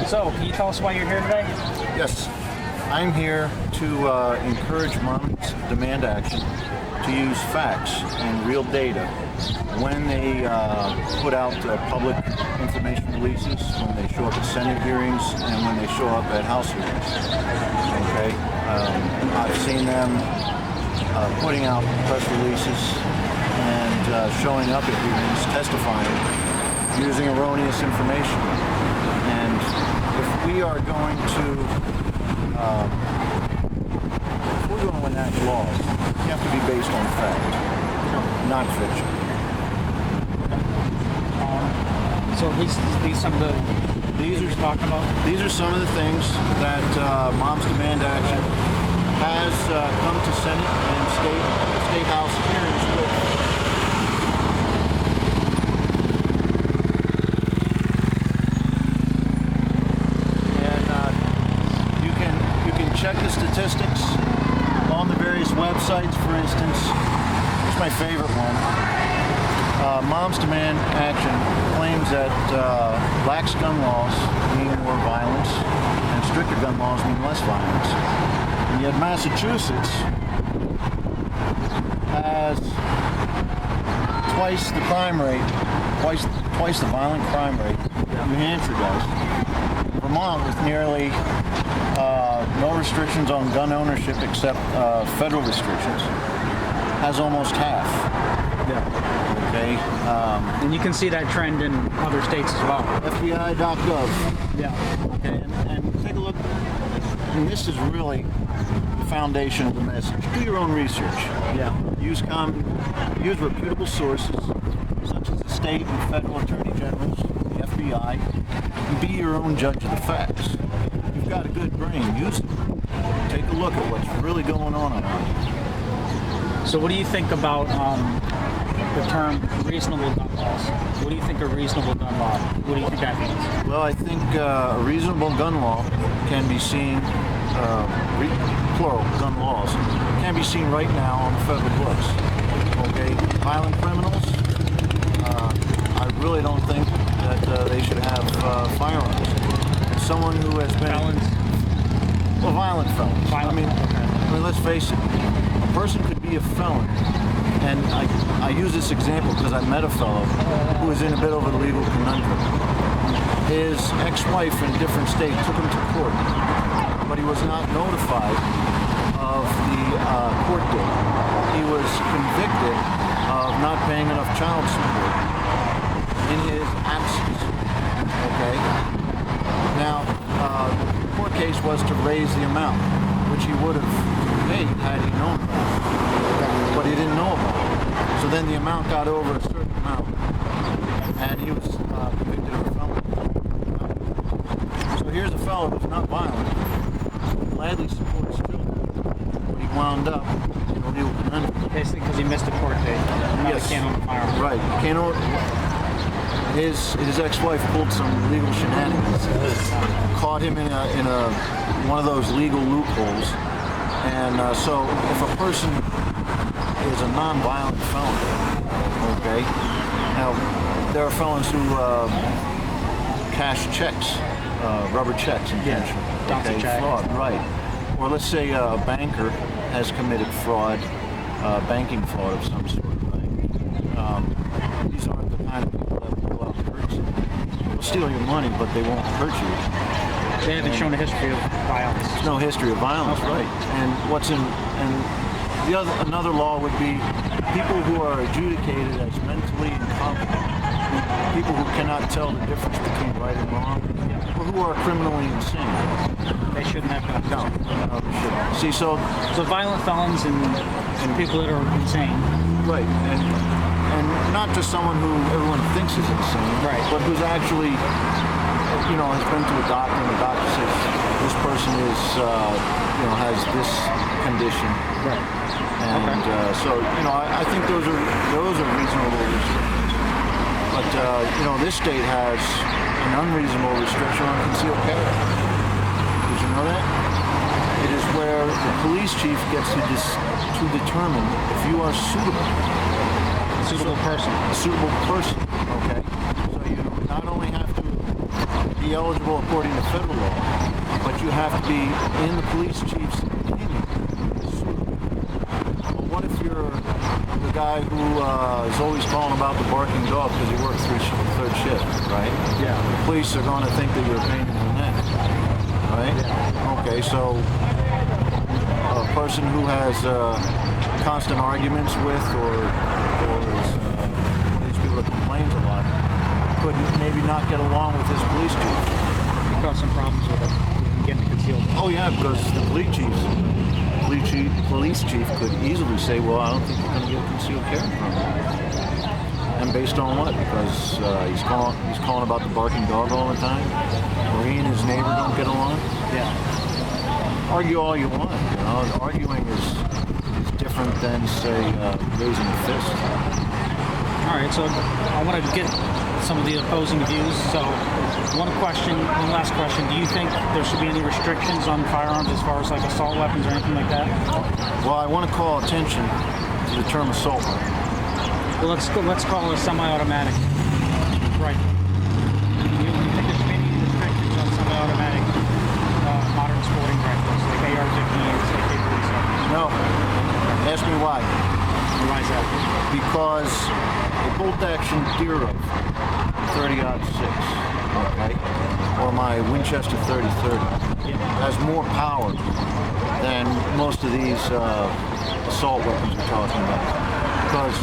So, can you tell us why you're here today? Yes, I'm here to encourage MomsDemandAction to use facts and real data when they put out public information releases, when they show up at Senate hearings, and when they show up at House hearings. Okay, I've seen them putting out press releases and showing up at hearings, testifying, using erroneous information. And if we are going to enact laws, you have to be based on fact, not fiction. So these some of the these are talking about. These are some of the things that MomsDemandAction has come to Senate and state House hearings with. Check the statistics on the various websites. For instance, here's my favorite one. MomsDemandAction claims that lax gun laws mean more violence and stricter gun laws mean less violence. And yet Massachusetts has twice the crime rate, twice the violent crime rate New Hampshire does. Vermont, with nearly no restrictions on gun ownership except federal restrictions, has almost half. Yeah. Okay. And you can see that trend in other states as well. FBI.gov. Yeah. Okay. And take a look. And this is really the foundation of the message. Do your own research. Yeah. Use reputable sources such as the state and federal attorney generals, the FBI, and be your own judge of the facts. You've got a good brain, use it. Take a look at what's really going on around you. So what do you think about the term reasonable gun laws? What do you think a reasonable gun law? What do you think that means? Well, I think a reasonable gun law can be seen, plural gun laws, can be seen right now on the federal books. Okay, violent criminals, I really don't think that they should have firearms. Someone who has been violent felons. I mean, let's face it. A person could be a felon, and I use this example because I met a fellow who was in a bit of a legal conundrum. His ex-wife in a different state took him to court, but he was not notified of the court date. He was convicted of not paying enough child support in his absence. Okay. Now, the court case was to raise the amount, which he would have paid had he known about it, but he didn't know about it. So then the amount got over a certain amount, and he was convicted of a felony. So here's a fellow who's not violent, gladly supports children, but he wound up in a legal conundrum. Basically because he missed a court date. Yes. He can't own a firearm. Right. He can't own. His ex-wife pulled some legal shenanigans, caught him in one of those legal loopholes, and so if a person is a non-violent felon, okay, now there are felons who cash checks, rubber checks intentionally, fraud, right? Or let's say a banker has committed fraud, banking fraud of some sort, right? These aren't the kind of people that will steal your money, but they won't hurt you. They haven't shown a history of violence. There's no history of violence, right? And another law would be people who are adjudicated as mentally incompetent, people who cannot tell the difference between right and wrong, or who are criminally insane. They shouldn't have guns. No, they shouldn't. See, so violent felons and people that are insane. Right, and not just someone who everyone thinks is insane, right, but who's actually, has been to a doctor, and the doctor says this person is, has this condition. Right. And so, I think those are reasonable restrictions. But this state has an unreasonable restriction on concealed carry. Did you know that? It is where the police chief gets to determine if you are suitable. A suitable person. A suitable person, okay? So you not only have to be eligible according to federal law, but you have to be in the police chief's opinion. Well, what if you're the guy who is always calling about the barking dog because he works third shift, right? Yeah. The police are going to think that you're a pain in the neck, right? Yeah. Okay, so a person who has constant arguments with or is one of these people that complains a lot could maybe not get along with his police chief. Got some problems with it. Getting concealed. Oh yeah, because the police chief could easily say, well, I don't think you're going to get a concealed carry permit. And based on what? Because he's calling about the barking dog all the time? Or he and his neighbor don't get along? Yeah. Argue all you want. You know, arguing is different than, say, raising a fist. All right, so I want to get some of the opposing views. So one last question. Do you think there should be any restrictions on firearms as far as like assault weapons or anything like that? Well, I want to call attention to the term assault weapon. Well, let's call it a semi-automatic rifle. Do you think there should be any restrictions on semi-automatic modern sporting rifles like AR-15s, AK-47s? No. Ask me why. Why is that? Because a bolt-action deer rifle, 30-06, okay, or my Winchester 30-30, has more power than most of these assault weapons we're talking about. Because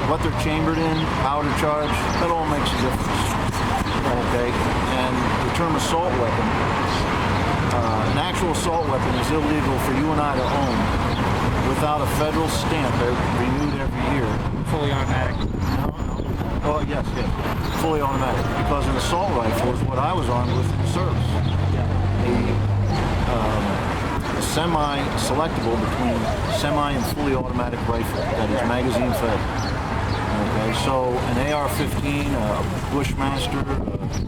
what they're chambered in, powder charge, that all makes a difference. Okay, and the term assault weapon, an actual assault weapon is illegal for you and I to own without a federal stamp renewed every year. Fully automatic. No. Oh yes, fully automatic. Because an assault rifle is what I was armed with in the service. A semi-selectable between semi and fully automatic rifle that is magazine fed. Okay, so an AR-15, a Bushmaster,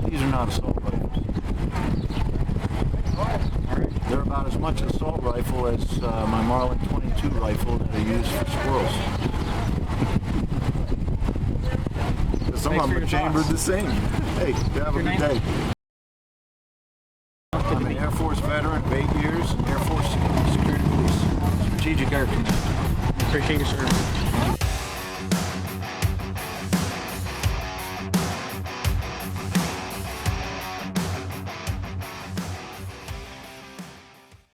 these are not assault rifles. They're about as much an assault rifle as my Marlin 22 rifle that I use for squirrels. Some of them are chambered the same. Hey, have a good day. I'm an Air Force veteran, 8 years, Air Force Security Police, Strategic Air Command. Appreciate your service.